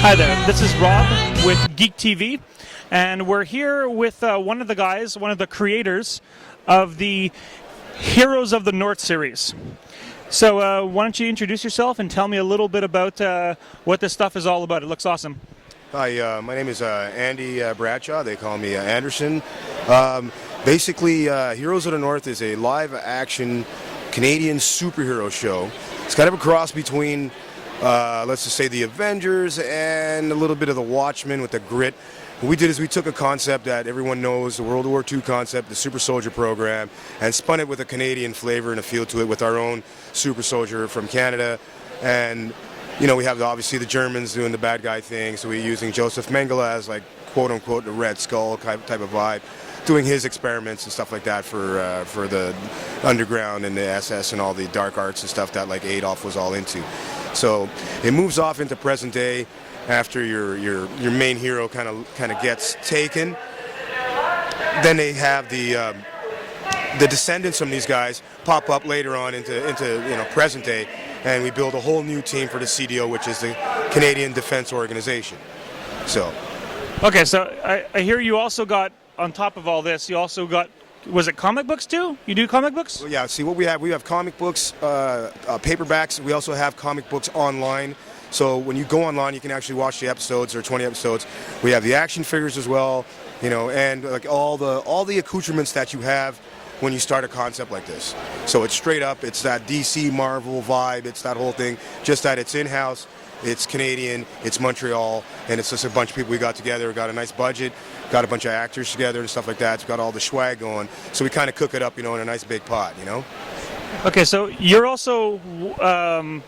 Hi there, this is Rob with Geek TV, and we're here with one of the guys, one of the creators of the Heroes of the North series. So why don't you introduce yourself and tell me a little bit about what this stuff is all about. It looks awesome. Hi, my name is Andy Bradshaw. They call me Anderson. Basically, Heroes of the North is a live-action Canadian superhero show. It's kind of a cross between let's just say the Avengers and a little bit of the Watchmen with the grit. What we did is we took a concept that everyone knows, the World War II concept, the Super Soldier program, and spun it with a Canadian flavor and a feel to it with our own Super Soldier from Canada. And, you know, we have obviously the Germans doing the bad guy thing, so we're using Joseph Mengele as like quote-unquote the Red Skull type of vibe, doing his experiments and stuff like that for the underground and the SS and all the dark arts and stuff that like Adolf was all into. So it moves off into present day after your main hero kind of gets taken. Then they have the descendants from these guys pop up later on into present day, and we build a whole new team for the CDO, which is the Canadian Defense Organization. So. Okay, so I hear you also got, on top of all this, you also got, was it comic books too? You do comic books? Well, yeah, see what we have comic books, paperbacks. We also have comic books online. So when you go online, you can actually watch the episodes. There are 20 episodes. We have the action figures as well, you know, and like all the accoutrements that you have when you start a concept like this. So it's straight up, it's that DC Marvel vibe, it's that whole thing, just that it's in-house, it's Canadian, it's Montreal, and it's just a bunch of people we got together. We got a nice budget, got a bunch of actors together and stuff like that. It's got all the swag going. So we kind of cook it up, you know, in a nice big pot, you know? Okay, so you're also one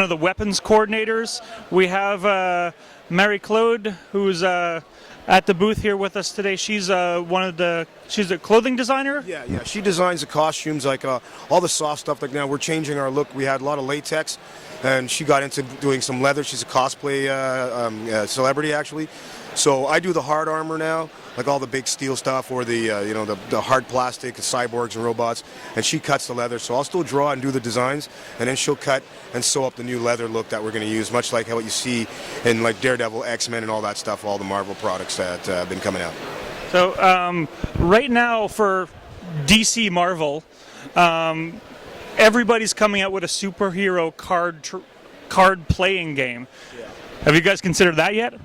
of the weapons coordinators. We have Mary Claude, who's at the booth here with us today. She's she's a clothing designer. Yeah. She designs the costumes, like all the soft stuff. Like now, we're changing our look. We had a lot of latex, and she got into doing some leather. She's a cosplay celebrity, actually. So I do the hard armor now, like all the big steel stuff, or the hard plastic, cyborgs and robots, and she cuts the leather. So I'll still draw and do the designs, and then she'll cut and sew up the new leather look that we're going to use, much like what you see in like Daredevil, X-Men, and all that stuff, all the Marvel products that have been coming out. So right now for DC Marvel, everybody's coming out with a superhero card playing game. Yeah. Have you guys considered that yet?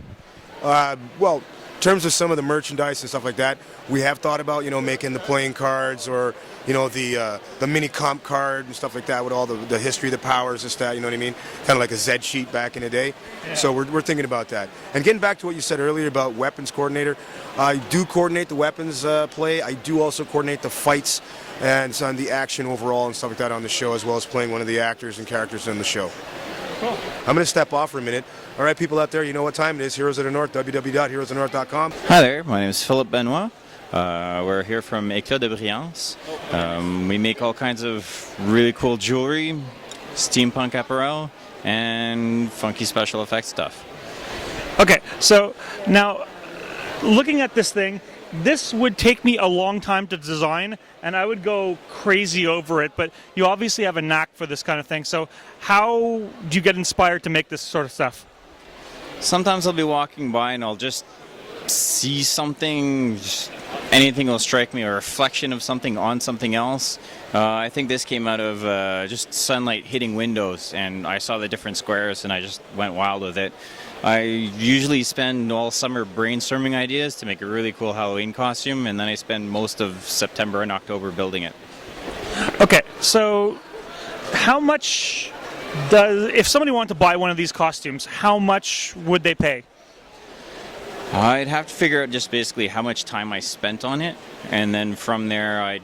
Well, in terms of some of the merchandise and stuff like that, we have thought about, you know, making the playing cards, or, you know, the mini comp card and stuff like that with all the history, the powers, this, that, you know what I mean? Kind of like a Z sheet back in the day. Yeah. So we're thinking about that. And getting back to what you said earlier about weapons coordinator, I do coordinate the weapons play. I do also coordinate the fights and some of the action overall and stuff like that on the show, as well as playing one of the actors and characters in the show. Cool. I'm going to step off for a minute. All right, people out there, you know what time it is. Heroes of the North, www.heroesofthenorth.com. Hi there, my name is Philip Benoit. We're here from Eclat de Brilliance. We make all kinds of really cool jewelry, steampunk apparel, and funky special effects stuff. Okay, so now looking at this thing, this would take me a long time to design, and I would go crazy over it, but you obviously have a knack for this kind of thing. So how do you get inspired to make this sort of stuff? Sometimes I'll be walking by and I'll just see something, anything will strike me, a reflection of something on something else. I think this came out of just sunlight hitting windows, and I saw the different squares and I just went wild with it. I usually spend all summer brainstorming ideas to make a really cool Halloween costume, and then I spend most of September and October building it. Okay, so how much if somebody wanted to buy one of these costumes, how much would they pay? I'd have to figure out just basically how much time I spent on it, and then from there I'd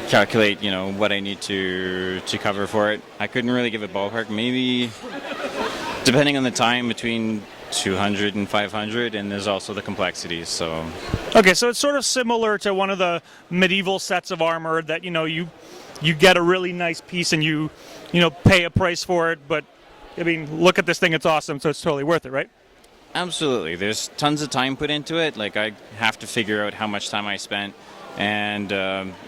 calculate, you know, what I need to cover for it. I couldn't really give a ballpark. Maybe, depending on the time, between 200 and 500, and there's also the complexities. So. Okay, so it's sort of similar to one of the medieval sets of armor that, you know, you get a really nice piece and you pay a price for it, but I mean, look at this thing, it's awesome, so it's totally worth it, right? Absolutely. There's tons of time put into it. Like, I have to figure out how much time I spent, and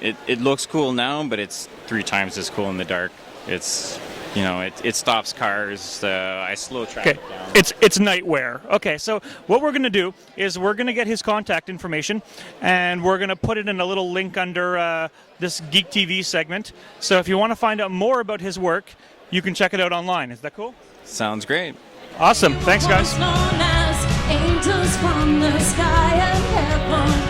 it looks cool now, but it's 3 times as cool in the dark. It's it stops cars. I slow Okay, traffic down. it's nightwear. Okay, so what we're going to do is we're going to get his contact information, and we're going to put it in a little link under this Geek TV segment. So if you want to find out more about his work, you can check it out online. Is that cool? Sounds great. Awesome. Thanks, guys. Angels from the sky of heaven.